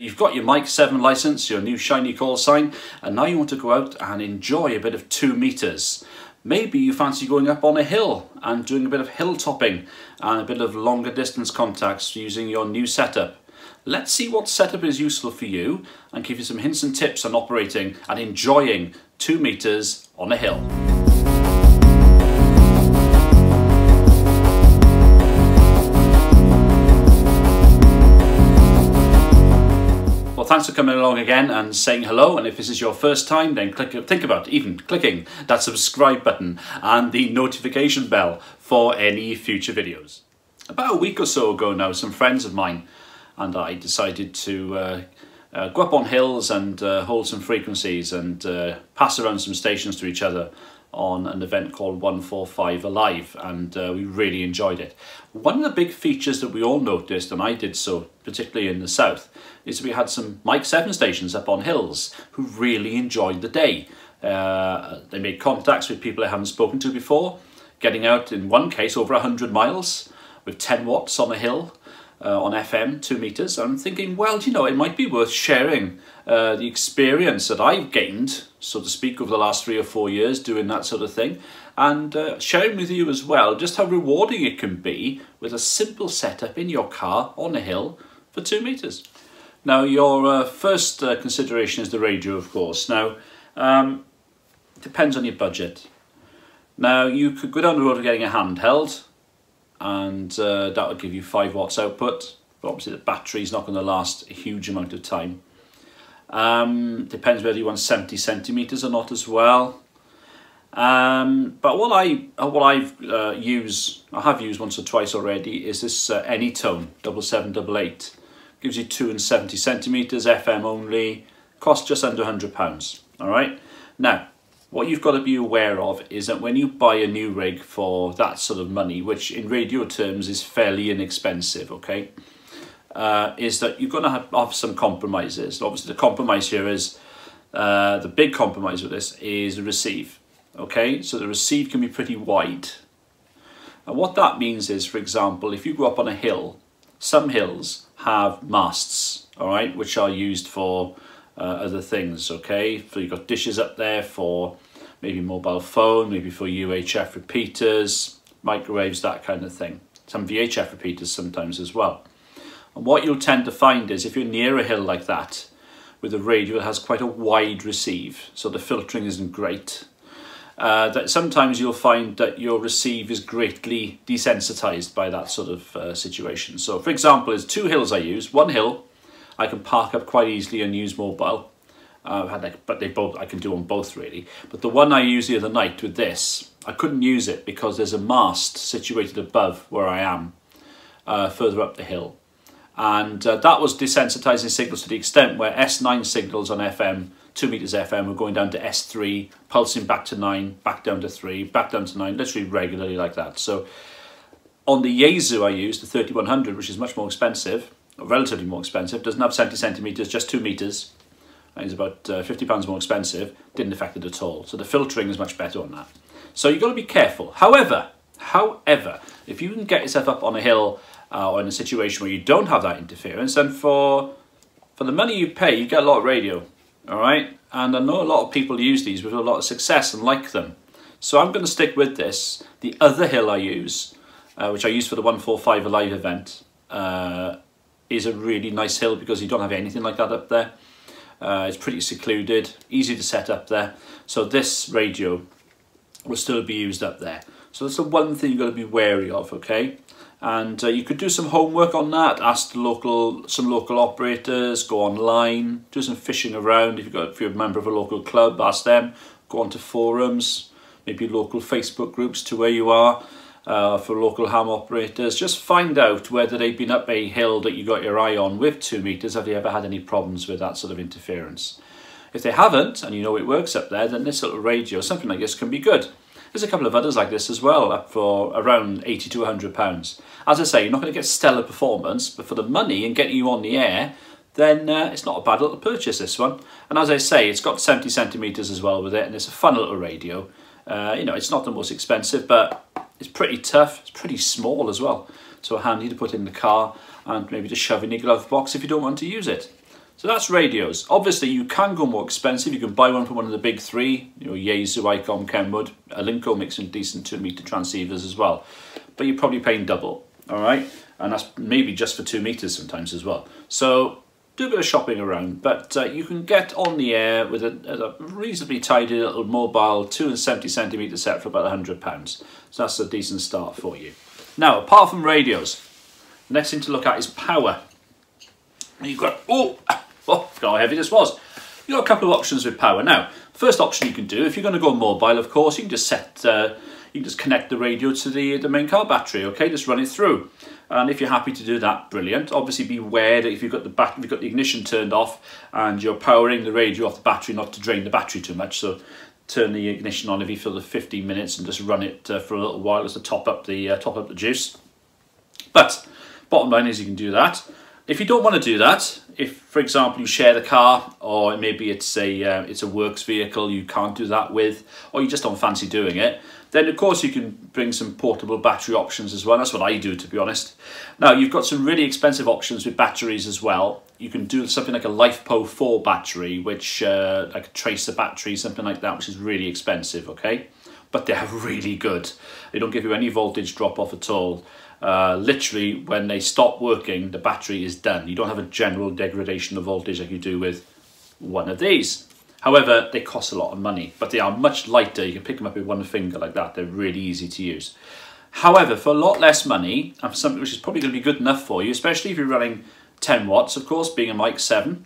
You've got your Mic 7 license, your new shiny call sign, and now you want to go out and enjoy a bit of 2 meters. Maybe you fancy going up on a hill and doing a bit of hill topping and a bit of longer distance contacts using your new setup. Let's see what setup is useful for you and give you some hints and tips on operating and enjoying 2 meters on a hill. Well, thanks for coming along again and saying hello, and if this is your first time, then think about even clicking that subscribe button and the notification bell for any future videos. About a week or so ago now, some friends of mine and I decided to go up on hills and hold some frequencies and pass around some stations to each other on an event called 145 Alive, and we really enjoyed it. One of the big features that we all noticed, and I did so particularly in the south, is we had some Mic 7 stations up on hills who really enjoyed the day. They made contacts with people they haven't spoken to before, getting out in one case over 100 miles with 10 watts on a hill on FM, 2 meters. I'm thinking, well, you know, it might be worth sharing the experience that I've gained, so to speak, over the last 3 or 4 years doing that sort of thing, and sharing with you as well just how rewarding it can be with a simple setup in your car on a hill for 2 meters. Now, your first consideration is the radio, of course. Now, depends on your budget. Now, you could go down the road of getting a handheld, and that would give you 5 watts output, but obviously the battery's not going to last a huge amount of time. Depends whether you want 70 centimeters or not as well. But what I have used once or twice already is this Anytone 7788. Gives you 2 and 70 centimeters, FM only, costs just under £100. All right. Now, what you've got to be aware of is that when you buy a new rig for that sort of money, which in radio terms is fairly inexpensive, okay, is that you're going to have some compromises. Obviously, the compromise here is, the big compromise with this is the receive, okay? So the receive can be pretty wide. And what that means is, for example, if you go up on a hill, some hills have masts, all right, which are used for other things, okay? So you've got dishes up there for maybe mobile phone, maybe for UHF repeaters, microwaves, that kind of thing. Some VHF repeaters sometimes as well. And what you'll tend to find is if you're near a hill like that, with a radio that has quite a wide receive, so the filtering isn't great, that sometimes you'll find that your receive is greatly desensitized by that sort of situation. So for example, there's 2 hills I use. One hill I can park up quite easily and use mobile, but I can do on both really. But the one I used the other night with this, I couldn't use it because there's a mast situated above where I am, further up the hill. And that was desensitizing signals to the extent where S9 signals on FM, 2 meters FM, were going down to S3, pulsing back to 9, back down to 3, back down to 9, literally regularly like that. So on the Yaesu I used, the 3100, which is much more expensive, relatively more expensive, doesn't have 70 centimeters, just 2 meters, and is about £50 more expensive, didn't affect it at all. So the filtering is much better on that. So you've got to be careful. However, if you can get yourself up on a hill or in a situation where you don't have that interference, then for the money you pay, you get a lot of radio, all right? And I know a lot of people use these with a lot of success and like them. So I'm going to stick with this. The other hill I use, which I use for the 145 Alive event, is a really nice hill because you don't have anything like that up there. It's pretty secluded, easy to set up there. So this radio will still be used up there. So that's the one thing you've got to be wary of, okay? And you could do some homework on that, ask some local operators, go online, do some fishing around. If you're a member of a local club, ask them, go onto forums, maybe local Facebook groups to where you are, for local ham operators. Just find out whether they've been up a hill that you got your eye on with 2 meters. Have they ever had any problems with that sort of interference? If they haven't, and you know it works up there, then this little radio, something like this, can be good. There's a couple of others like this as well, up for around £80 to £100. As I say, you're not going to get stellar performance, but for the money and getting you on the air, then it's not a bad little purchase, this one. And as I say, it's got 70 centimeters as well with it, and it's a fun little radio. You know, it's not the most expensive, but it's pretty tough. It's pretty small as well, so handy to put in the car and maybe to shove in your glove box if you don't want to use it. So that's radios. Obviously, you can go more expensive. You can buy one from one of the big three, you know, Yaesu, Icom, Kenwood. Alinco makes some decent 2-meter transceivers as well. But you're probably paying double, all right? And that's maybe just for 2 meters sometimes as well. So do a bit of shopping around, but you can get on the air with a reasonably tidy little mobile 270 centimetre set for about £100. So that's a decent start for you. Now, apart from radios, the next thing to look at is power. You've got, forgot how heavy this was. You've got a couple of options with power. Now, first option you can do, if you're going to go mobile, of course, you can just connect the radio to the main car battery, okay? Just run it through. And if you're happy to do that, brilliant. Obviously, beware that if you've got the ignition turned off and you're powering the radio off the battery, not to drain the battery too much. So turn the ignition on every for 15 minutes and just run it for a little while as to top up the juice. But bottom line is you can do that. If you don't want to do that, if, for example, you share the car, or maybe it's a works vehicle you can't do that with, or you just don't fancy doing it, then of course you can bring some portable battery options as well. That's what I do, to be honest. Now, you've got some really expensive options with batteries as well. You can do something like a LifePo 4 battery, which like a tracer battery, something like that, which is really expensive, okay? But they're really good. They don't give you any voltage drop off at all. Literally, when they stop working, the battery is done. You don't have a general degradation of voltage like you do with one of these. However, they cost a lot of money, but they are much lighter. You can pick them up with one finger like that. They're really easy to use. However, for a lot less money, and for something which is probably going to be good enough for you, especially if you're running 10 watts, of course, being a mic 7,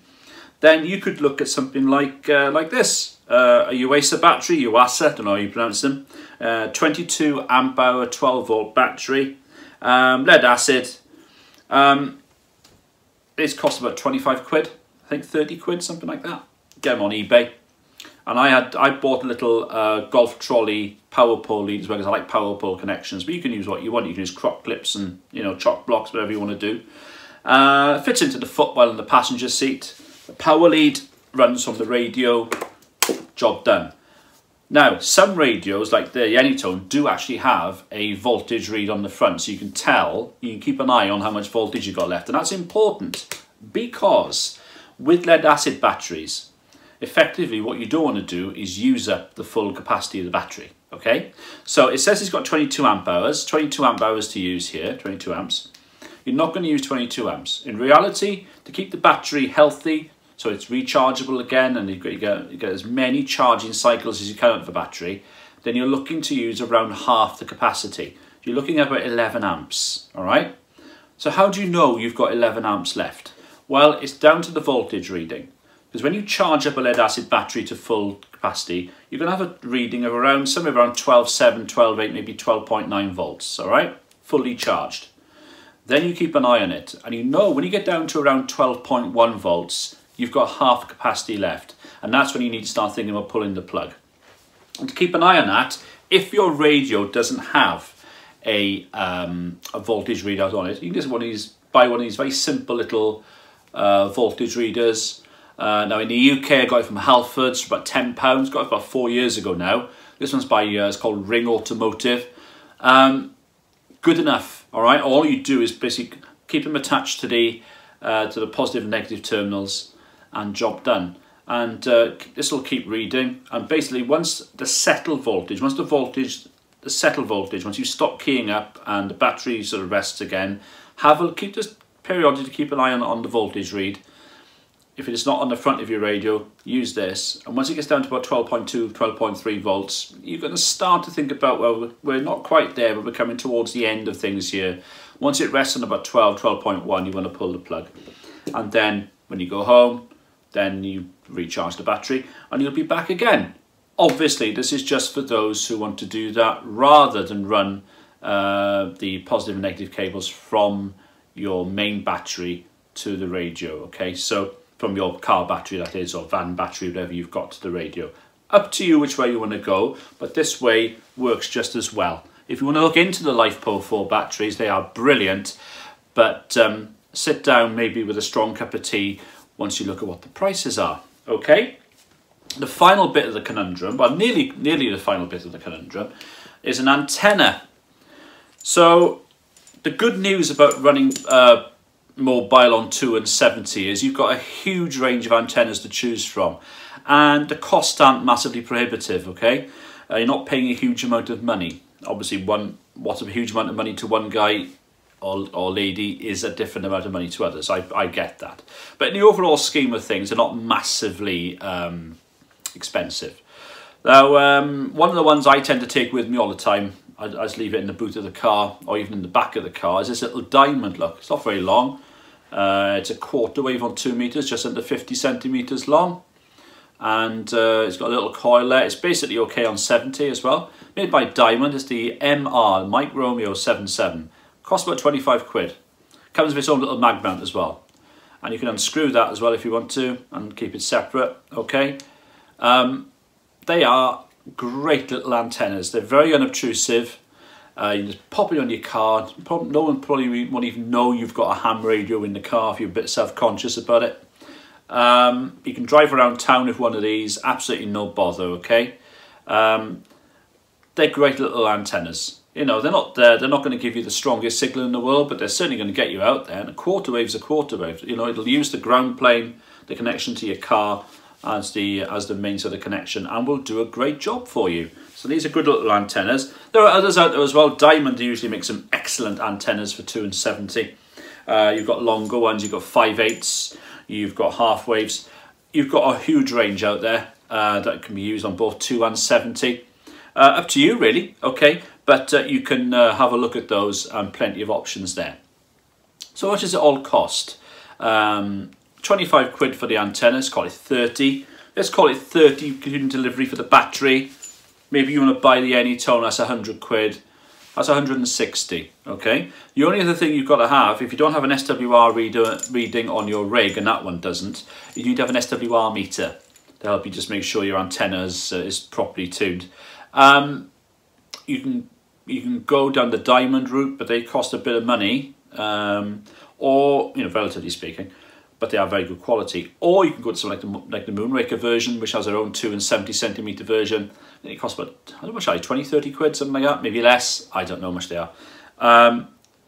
then you could look at something like this. A Yuasa battery, Yuasa, I don't know how you pronounce them. 22 amp hour, 12 volt battery. Lead acid. It's cost about 25 quid, I think 30 quid, something like that. Get them on eBay. And I bought a little golf trolley power pole lead as well, because I like power pole connections, but you can use what you want. You can use crock clips and, you know, chock blocks, whatever you want to do. Fits into the footwell and the passenger seat. The power lead runs from the radio. Job done. Now, some radios, like the Anytone, do actually have a voltage read on the front, so you can tell, you can keep an eye on how much voltage you've got left. And that's important, because with lead-acid batteries, effectively what you don't want to do is use up the full capacity of the battery, okay? So it says it's got 22 amp hours to use here, 22 amps. You're not going to use 22 amps. In reality, to keep the battery healthy, so it's rechargeable again, and you get as many charging cycles as you can out of the battery, then you're looking to use around half the capacity. You're looking at about 11 amps, all right? So how do you know you've got 11 amps left? Well, it's down to the voltage reading. Because when you charge up a lead-acid battery to full capacity, you're going to have a reading of around somewhere around 12.7, 12.8, maybe 12.9 volts, all right? Fully charged. Then you keep an eye on it, and you know when you get down to around 12.1 volts, you've got half capacity left, and that's when you need to start thinking about pulling the plug. And to keep an eye on that, if your radio doesn't have a voltage readout on it, you can just buy one of these very simple little voltage readers. Now in the UK, I got it from Halfords for about £10. Got it about 4 years ago now. This one's by it's called Ring Automotive. Good enough, all right. All you do is basically keep them attached to the positive and negative terminals, and job done. And this will keep reading. And basically, once the settled voltage, once you stop keying up and the battery sort of rests again, just periodically keep an eye on the voltage read. If it's not on the front of your radio, use this. And once it gets down to about 12.2, 12.3 volts, you're going to start to think about, well, we're not quite there, but we're coming towards the end of things here. Once it rests on about 12, 12.1, you want to pull the plug. And then when you go home, then you recharge the battery and you'll be back again. Obviously, this is just for those who want to do that rather than run the positive and negative cables from your main battery to the radio, okay? So from your car battery, that is, or van battery, whatever you've got to the radio. Up to you which way you want to go, but this way works just as well. If you want to look into the LifePo 4 batteries, they are brilliant, but sit down maybe with a strong cup of tea once you look at what the prices are, okay? The final bit of the conundrum, well, nearly the final bit of the conundrum, is an antenna. So the good news about running mobile on 2 and 70 is you've got a huge range of antennas to choose from, and the costs aren't massively prohibitive, okay? You're not paying a huge amount of money. Obviously, what's a huge amount of money to one guy or lady is a different amount of money to others. I get that. But in the overall scheme of things, they're not massively expensive. Now, one of the ones I tend to take with me all the time, I just leave it in the boot of the car or even in the back of the car, is this little diamond. Look, it's not very long. It's a quarter wave on 2 meters, just under 50 centimeters long. And it's got a little coil there. It's basically okay on 70 as well. Made by Diamond. It's the MR, Mike Romeo 77. Costs about 25 quid. Comes with its own little mag mount as well. And you can unscrew that as well if you want to and keep it separate, okay? They are great little antennas. They're very unobtrusive. You just pop it on your car. No one probably won't even know you've got a ham radio in the car if you're a bit self-conscious about it. You can drive around town with one of these, absolutely no bother, okay? They're great little antennas. You know, they're not going to give you the strongest signal in the world, but they're certainly going to get you out there. And a quarter wave's a quarter wave. You know, it'll use the ground plane, the connection to your car as the main sort of connection, and will do a great job for you. So these are good little antennas. There are others out there as well. Diamond usually makes some excellent antennas for 2 and 70. You've got longer ones, you've got 5/8, you've got half waves. You've got a huge range out there that can be used on both 2 and 70. Up to you really, okay? But you can have a look at those and plenty of options there. So what does it all cost? 25 quid for the antenna, let's call it 30. Let's call it 30 including delivery for the battery. Maybe you want to buy the Anytone, that's 100 quid. That's 160, okay? The only other thing you've got to have, if you don't have an SWR reading on your rig, and that one doesn't, you need to have an SWR meter to help you just make sure your antenna is properly tuned. You can go down the Diamond route, but they cost a bit of money, or, you know, relatively speaking, but they are very good quality. Or you can go to something like the Moonraker version, which has their own 2 and 70 centimeter version. It costs about, I don't know much, 20, 30 quid, something like that, maybe less. I don't know how much they are.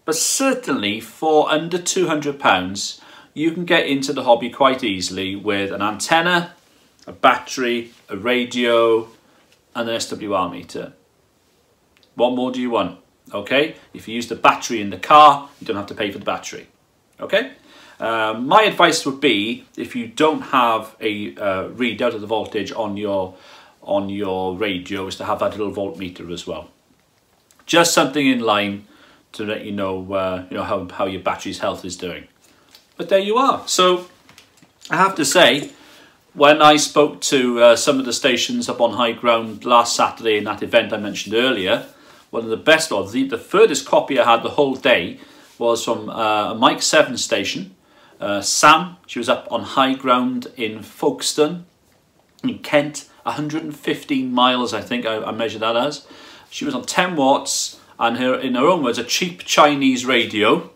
But certainly for under £200, you can get into the hobby quite easily with an antenna, a battery, a radio, and an SWR meter. What more do you want? Okay, if you use the battery in the car, you don't have to pay for the battery. Okay, my advice would be, if you don't have a readout of the voltage on your radio, is to have that little voltmeter as well. Just something in line to let you know, how your battery's health is doing. But there you are. So I have to say, when I spoke to some of the stations up on high ground last Saturday in that event I mentioned earlier, one of the best, or the furthest copy I had the whole day was from a Mike 7 station. Sam, she was up on high ground in Folkestone, in Kent, 115 miles I think I measured that as. She was on 10 watts and in her own words, a cheap Chinese radio.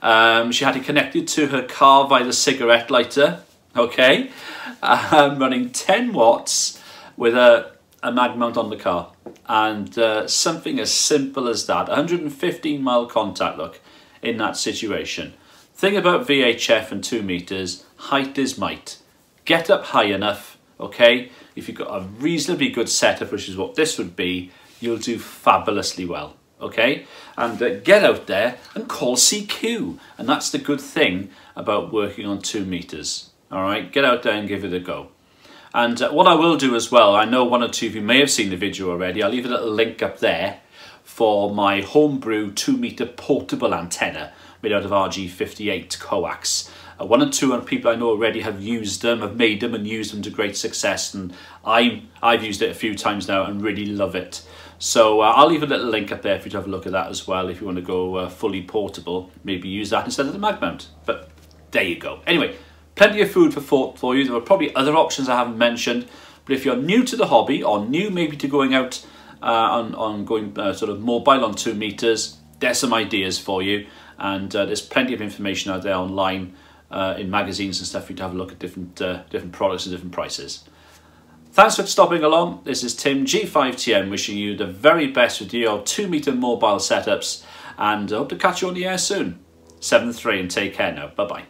She had it connected to her car via the cigarette lighter, okay? Running 10 watts with a mag mount on the car. And something as simple as that, 115 mile contact, look, in that situation. Thing about VHF and 2 meters, height is might. Get up high enough, okay? If you've got a reasonably good setup, which is what this would be, you'll do fabulously well, okay? And get out there and call CQ. And that's the good thing about working on 2 meters, all right? Get out there and give it a go. And what I will do as well, I know one or two of you may have seen the video already, I'll leave a little link up there for my homebrew 2 meter portable antenna made out of RG58 coax. One or two people I know already have used them, have made them and used them to great success, and I've used it a few times now and really love it. So I'll leave a little link up there for you to have a look at that as well. If you want to go fully portable, maybe use that instead of the mag mount. But there you go. Anyway, plenty of food for thought for you. There are probably other options I haven't mentioned, but if you're new to the hobby or new maybe to going out on going sort of mobile on 2 meters, there's some ideas for you, and there's plenty of information out there online in magazines and stuff for you to have a look at different products and different prices. Thanks for stopping along. This is Tim G5TM wishing you the very best with your 2 meter mobile setups, and I hope to catch you on the air soon. 7-3 and take care now. Bye-bye.